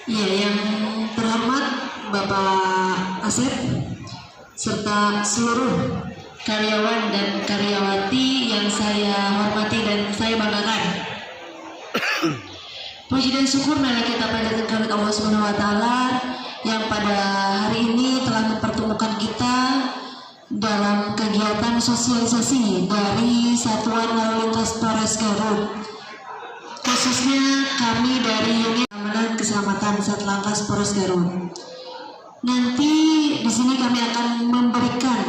Ya, yang terhormat Bapak Asep serta seluruh karyawan dan karyawati yang saya hormati dan saya banggakan. Puji dan syukur marilah kita panjatkan kepada Allah Subhanahu wa taala yang pada hari ini telah mempertemukan kita dalam kegiatan sosialisasi dari Satuan Lalu Lintas Polres Garut. Khususnya kami dari unit keamanan keselamatan Satlantas Polres Garut. Nanti di sini kami akan memberikan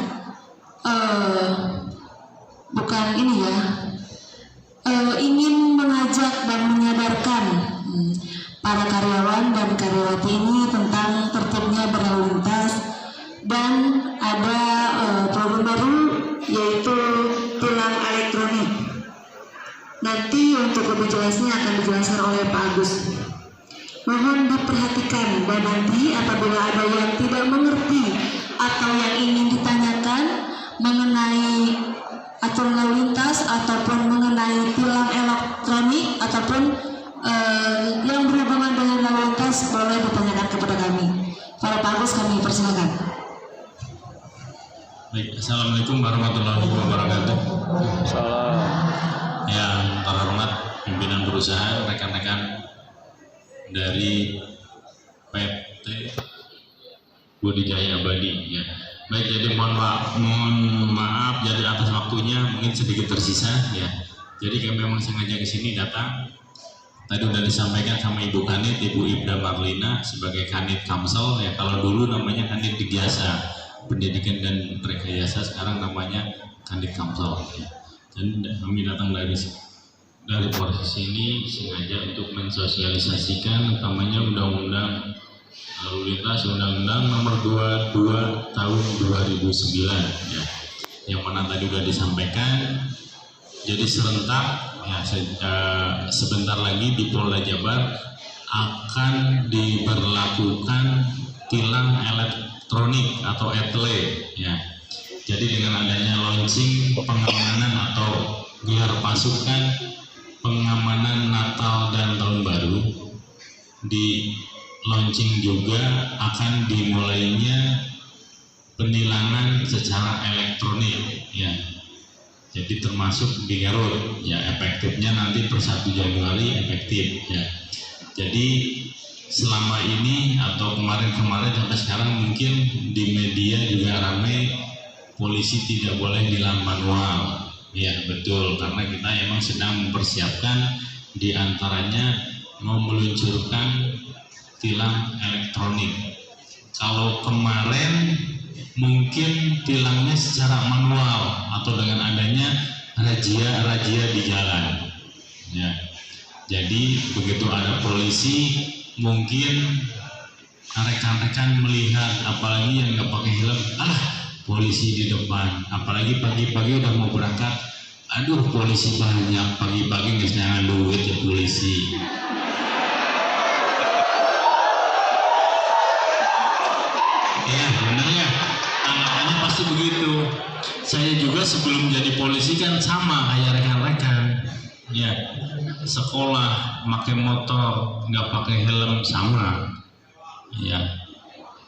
ingin mengajak dan menyadarkan para karyawan dan karyawati ini tentang tertibnya berlalu lintas, dan ada program baru yaitu tilang elektronik. Nanti untuk lebih jelasnya akan dijelaskan oleh Pak Agus. Mohon diperhatikan, dan nanti apabila ada yang tidak mengerti atau yang ingin ditanyakan mengenai aturan lalu lintas ataupun mengenai tilang elektronik ataupun yang berhubungan dengan lalu lintas, boleh ditanyakan kepada kami. Para Pak Agus, kami persilakan. Baik, Assalamualaikum warahmatullahi wabarakatuh. Yang terhormat pimpinan perusahaan, rekan-rekan dari PT Budijaya Abadi, ya. Baik, jadi mohon maaf jadi atas waktunya mungkin sedikit tersisa, ya. Jadi kami memang sengaja ke sini datang. Tadi sudah disampaikan sama Ibu Kanit, Ibu Ibda Marlina sebagai Kanit Kamsel, ya. Kalau dulu namanya Kanit Digyasa Pendidikan dan Rekayasa, sekarang namanya Kanit Kamsel, ya. Dan kami datang dari posisi ini sengaja untuk mensosialisasikan utamanya Undang-Undang Lalu Lintas, Undang-Undang Nomor 22 Tahun 2009, ya, yang mana tadi sudah disampaikan. Jadi serentak, ya, sebentar lagi di Polda Jabar akan diberlakukan tilang elektronik atau ETLE, ya. Jadi dengan adanya launching pengamanan atau gelar pasukan pengamanan Natal dan Tahun Baru, di launching juga akan dimulainya penilangan secara elektronik, ya. Jadi termasuk di Garut, ya, efektifnya nanti per 1 Januari efektif, ya. Jadi selama ini atau kemarin-kemarin sampai sekarang mungkin di media juga ramai polisi tidak boleh tilang manual. Ya betul, karena kita emang sedang mempersiapkan diantaranya mau meluncurkan tilang elektronik. Kalau kemarin mungkin tilangnya secara manual atau dengan adanya razia di jalan, ya. Jadi begitu ada polisi mungkin rekan-rekan melihat, apalagi yang nggak pakai helm, alah polisi di depan, apalagi pagi-pagi udah mau berangkat, aduh polisi banyak, pagi-pagi nggak jangan duit ya polisi. Ya benar ya, tanggapannya pasti begitu. Saya juga sebelum jadi polisi kan sama kayak rekan-rekan, ya, sekolah pakai motor nggak pakai helm sama, ya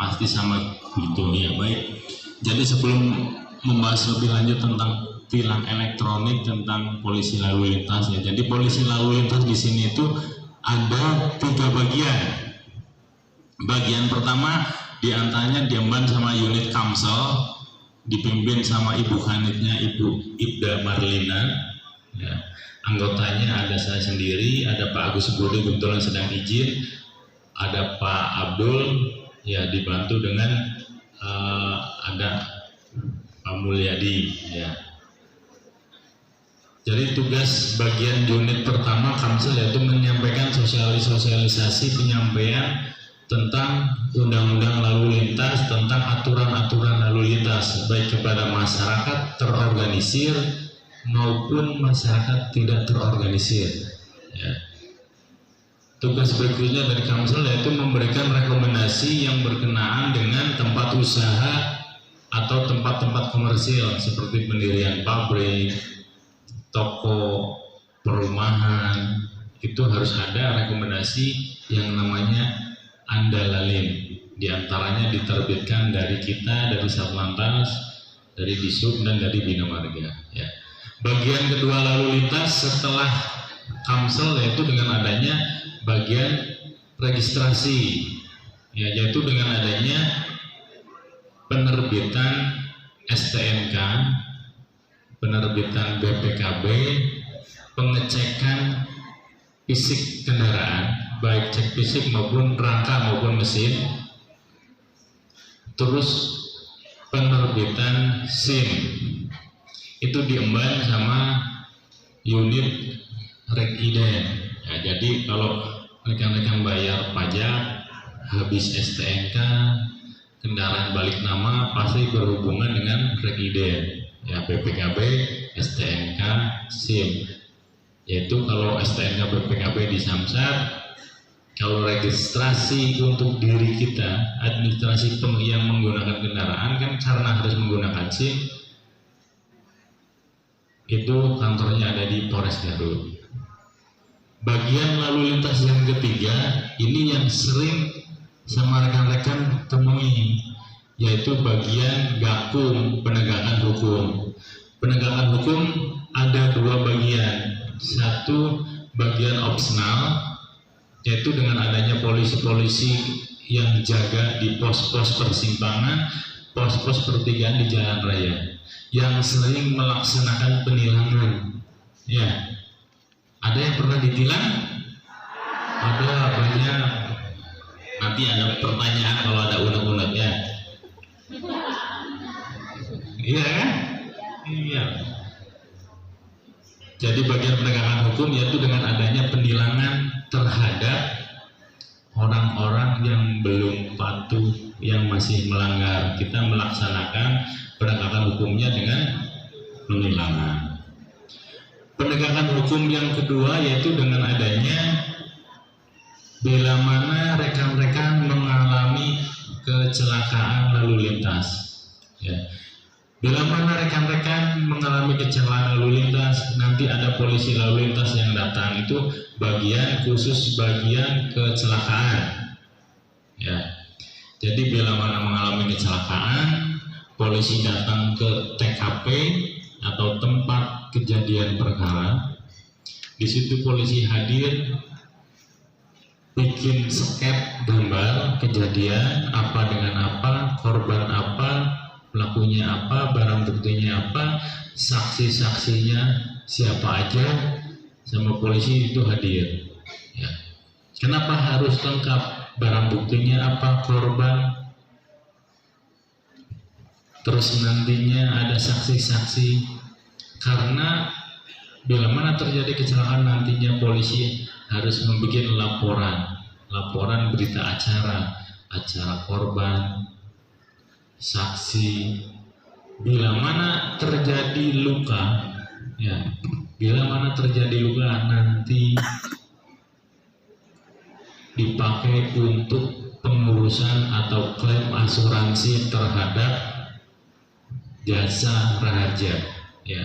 pasti sama gitu, ya. Baik, jadi sebelum membahas lebih lanjut tentang tilang elektronik tentang polisi lalu lintas, ya. Jadi polisi lalu lintas di sini itu ada 3 bagian. Bagian pertama diantaranya diemban sama unit Kamsel, dipimpin sama Ibu Kanitnya Ibu Ibda Marlina, ya. Anggotanya ada saya sendiri, ada Pak Agus Budi kebetulan sedang izin, ada Pak Abdul, ya, dibantu dengan ada Pak Mulyadi, ya. Jadi tugas bagian unit pertama Kamsel yaitu menyampaikan sosialisasi penyampaian tentang undang-undang lalu lintas, tentang aturan-aturan lalu lintas, baik kepada masyarakat terorganisir maupun masyarakat tidak terorganisir, ya. Tugas berikutnya dari Kamsel yaitu memberikan rekomendasi yang berkenaan dengan tempat usaha atau tempat-tempat komersil seperti pendirian pabrik, toko, perumahan. Itu harus ada rekomendasi yang namanya andalalin. Di antaranya diterbitkan dari kita, dari Satlantas, dari Disub, dan dari Bina Marga. Ya. Bagian kedua lalu lintas setelah Kamsel yaitu dengan adanya bagian registrasi, ya, yaitu dengan adanya penerbitan STNK, penerbitan BPKB, pengecekan fisik kendaraan, baik cek fisik maupun rangka maupun mesin, terus penerbitan SIM itu diemban sama unit Rekiden. Ya, jadi kalau rekan-rekan bayar pajak habis STNK, kendaraan balik nama pasti berhubungan dengan Rekiden, ya, BPKB, STNK, SIM. Yaitu kalau STNK BPKB di Samsat, kalau registrasi untuk diri kita, administrasi yang menggunakan kendaraan kan karena harus menggunakan SIM, itu kantornya ada di Polres Garut. Bagian lalu lintas yang ketiga, ini yang sering sama rekan-rekan temui, yaitu bagian Gakum, penegakan hukum. Penegakan hukum ada dua bagian. Satu, bagian opsional, yaitu dengan adanya polisi-polisi yang jaga di pos-pos persimpangan, pos-pos pertigaan di jalan raya, yang sering melaksanakan penilangan. Ya, ada yang pernah ditilang? Ada, banyak. Nanti ada pertanyaan kalau ada unek-unek, ya. Iya kan? Iya. Jadi bagian penegakan hukum yaitu dengan adanya penilangan terhadap orang-orang yang belum patuh, yang masih melanggar. Kita melaksanakan penegakan hukumnya dengan penilangan. Penegakan hukum yang kedua yaitu dengan adanya bila mana rekan-rekan mengalami kecelakaan lalu lintas. Ya. Bila mana rekan-rekan mengalami kecelakaan lalu lintas, nanti ada polisi lalu lintas yang datang, itu bagian khusus bagian kecelakaan. Ya. Jadi bila mana mengalami kecelakaan, polisi datang ke TKP atau tempat kejadian perkara. Di situ polisi hadir, bikin skep gambar kejadian apa dengan apa, korban apa, pelakunya apa, barang buktinya apa, saksi-saksinya siapa aja, sama polisi itu hadir. Ya. Kenapa harus lengkap? Barang buktinya apa, korban, terus nantinya ada saksi-saksi. Karena bila mana terjadi kecelakaan nantinya polisi harus membuat laporan berita acara korban, saksi. Bila mana terjadi luka, ya, bila mana terjadi luka nanti dipakai untuk pengurusan atau klaim asuransi terhadap jasa raharja, ya.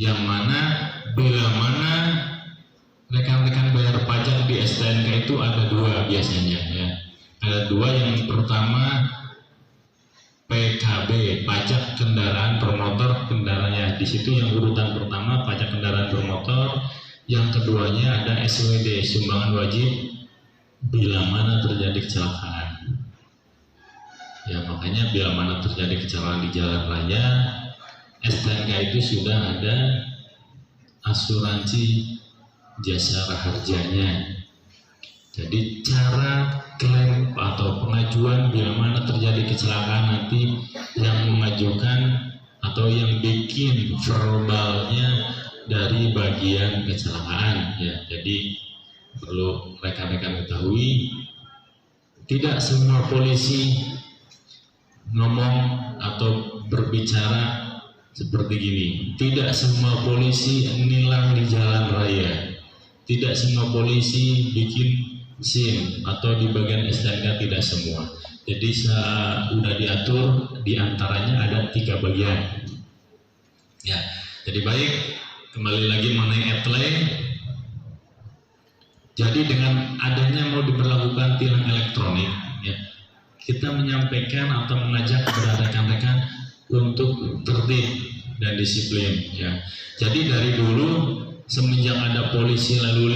Yang mana bila mana rekan-rekan bayar pajak di STNK itu ada dua biasanya, ya. Ada dua, yang pertama PKB, pajak kendaraan bermotor kendaraannya. Di situ yang urutan pertama pajak kendaraan bermotor, yang keduanya ada SWD, sumbangan wajib bila mana terjadi kecelakaan. Ya, makanya bila mana terjadi kecelakaan di jalan raya, STNK itu sudah ada asuransi jasa raharjanya. Jadi cara klaim atau pengajuan bila mana terjadi kecelakaan, nanti yang mengajukan atau yang bikin verbalnya dari bagian kecelakaan, ya. Jadi perlu rekan-rekan ketahui, tidak semua polisi ngomong atau berbicara seperti gini. Tidak semua polisi nilang di jalan raya. Tidak semua polisi bikin SIM atau di bagian STNK, tidak semua. Jadi sudah diatur, diantaranya ada 3 bagian. Ya, jadi baik, kembali lagi mengenai apply. Jadi dengan adanya mau diberlakukan tilang elektronik, ya, kita menyampaikan atau mengajak kepada rekan-rekan untuk tertib dan disiplin. Ya. Jadi dari dulu semenjak ada polisi lalu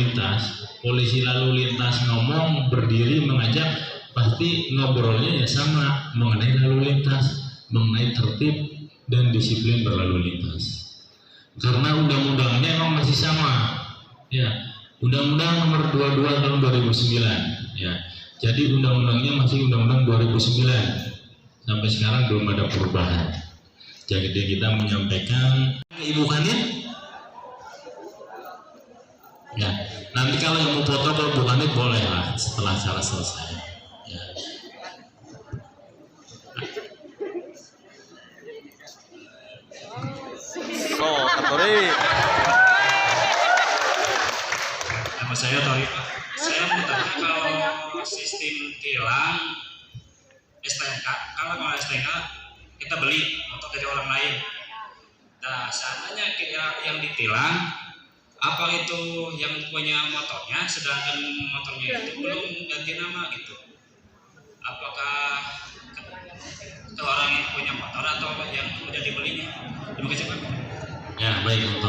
lintas ngomong, berdiri, mengajak, pasti ngobrolnya ya sama mengenai lalu lintas, mengenai tertib dan disiplin berlalu lintas. Karena undang-undangnya memang masih sama, ya, Undang-Undang Nomor 22 Tahun 2009, ya. Jadi undang-undangnya masih Undang-Undang 2009, sampai sekarang belum ada perubahan. Jadi kita menyampaikan ke Ibu Kanit, ya. Nanti kalau yang mau foto ke Ibu Kanit boleh lah setelah acara selesai. Ya. Nama saya Tori. Saya mau tanya kalau sistem tilang STNK, kalau STNK kita beli motor dari orang lain. Nah, seandainya yang ditilang, apa itu yang punya motornya, sedangkan motornya itu belum ganti nama gitu? Apakah itu orang yang punya motor atau yang udah dibelinya? Terima kasih Pak. Ya baik,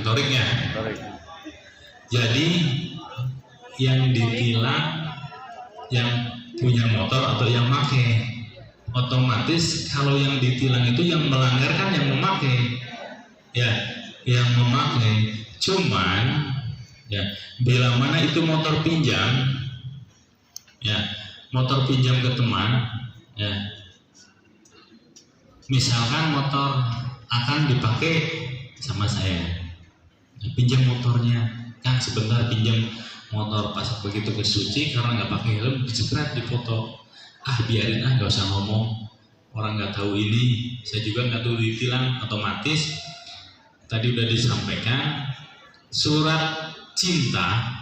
Torik ya. Jadi yang ditilang yang punya motor atau yang make, otomatis kalau yang ditilang itu yang melanggar kan yang memakai, ya, yang memakai. Cuman ya bila mana itu motor pinjam, ya, motor pinjam ke teman, ya, misalkan motor akan dipakai sama saya, pinjam motornya, Kang sebentar pinjam motor, pas begitu ke suci karena nggak pakai helm jepret dipoto, biarin nggak usah ngomong, orang nggak tahu ini, saya juga nggak tahu ditilang. Otomatis tadi udah disampaikan surat cinta,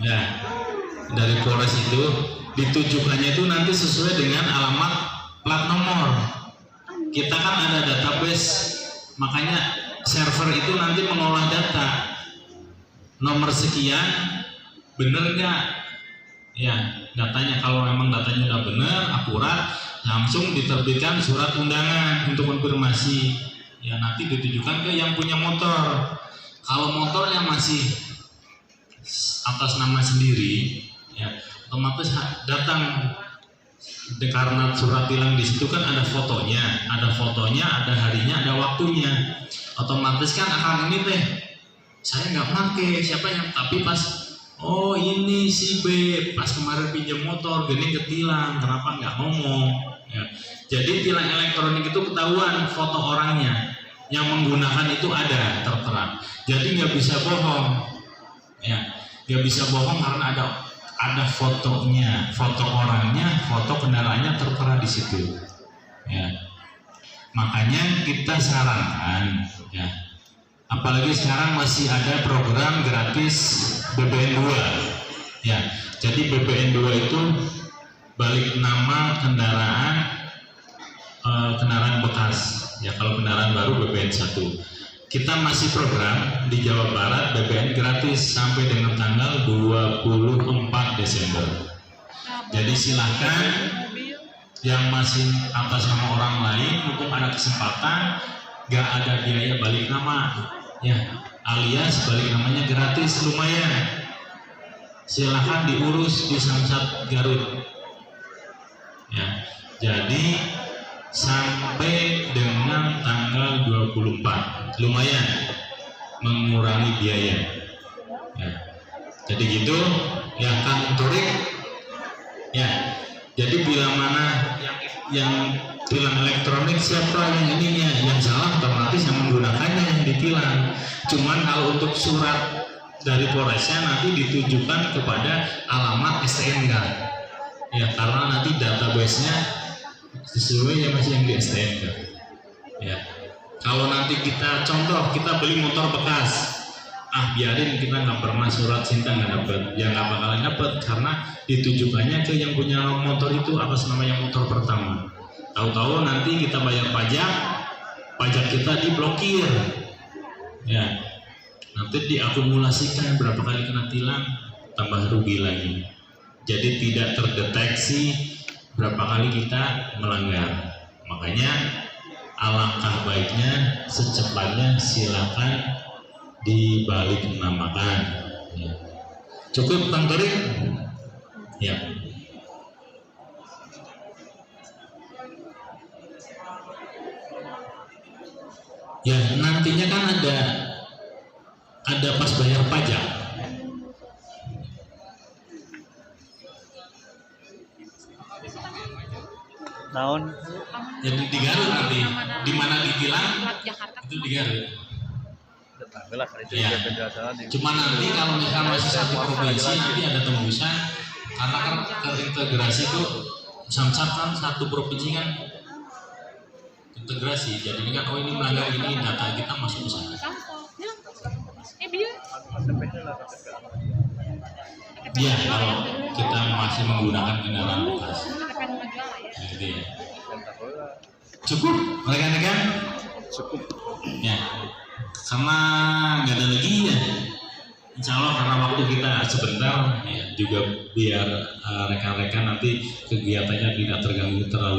ya, dari Polres itu ditujukannya itu nanti sesuai dengan alamat plat nomor. Kita kan ada database, makanya server itu nanti mengolah data nomor sekian, bener nggak? Ya, datanya kalau memang datanya udah bener, akurat, langsung diterbitkan surat undangan untuk konfirmasi. Ya nanti ditujukan ke yang punya motor. Kalau motornya masih atas nama sendiri, ya otomatis datang. Karena surat tilang di situ kan ada fotonya, ada harinya, ada waktunya. Otomatis kan akan ini teh, saya nggak pakai, siapa yang, tapi pas oh ini si B pas kemarin pinjam motor gini ketilang, kenapa nggak ngomong, ya. Jadi tilang elektronik itu ketahuan foto orangnya yang menggunakan itu ada tertera, jadi nggak bisa bohong, ya, nggak bisa bohong karena ada fotonya, foto orangnya, foto kendaraannya tertera di situ, ya. Makanya kita sarankan, ya, apalagi sekarang masih ada program gratis BBN 2, ya. Jadi BBN 2 itu balik nama kendaraan bekas, ya. Kalau kendaraan baru BBN 1. Kita masih program di Jawa Barat BBN gratis sampai dengan tanggal 24 Desember. Jadi silahkan yang masih atas nama orang lain, mumpung ada kesempatan, gak ada biaya balik nama, ya, alias balik namanya gratis, lumayan. Silahkan diurus di Samsat Garut, ya. Jadi sampai dengan tanggal 24, lumayan mengurangi biaya, ya. Jadi gitu, ya Kang Torik, ya. Jadi bila mana yang tilang elektronik siapa yang ininya, yang salah otomatis yang menggunakannya yang ditilang. Cuman kalau untuk surat dari Polresnya nanti ditujukan kepada alamat STNK, ya, karena nanti database-nya sesuai ya masih yang di STNK, ya. Kalau nanti kita contoh kita beli motor bekas, biarin, kita nggak pernah surat cinta nggak dapet, ya nggak bakalan dapet karena ditujukannya ke yang punya motor itu atas nama yang motor pertama. Tahu-tahu nanti kita bayar pajak kita diblokir, ya. Nanti diakumulasikan berapa kali kena tilang, tambah rugi lagi. Jadi tidak terdeteksi berapa kali kita melanggar. Makanya alangkah baiknya secepatnya silakan dibalik namakan. Ya. Cukup Bang Torik? Ya. Ya nantinya kan ada pas bayar pajak. Naon? Jadi di Garut nanti, di mana ditilang itu di Garut. Tetangga kan itu Ya. juga penjelasan. Cuma nanti kalau misalnya masih satu provinsi nanti ada tembusan karena kan terintegrasi itu Samsat kan satu provinsi kan integrasi. Jadi ini kan oh ini melanggar ini data kita masuk ke sana. Iya kalau kita masih menggunakan kendaraan bekas. Gitu ya. Cukup rekan-rekan? Cukup. Ya, karena nggak ada lagi ya. Insya Allah karena waktu kita sebentar ya, juga biar rekan-rekan nanti kegiatannya tidak terganggu terlalu.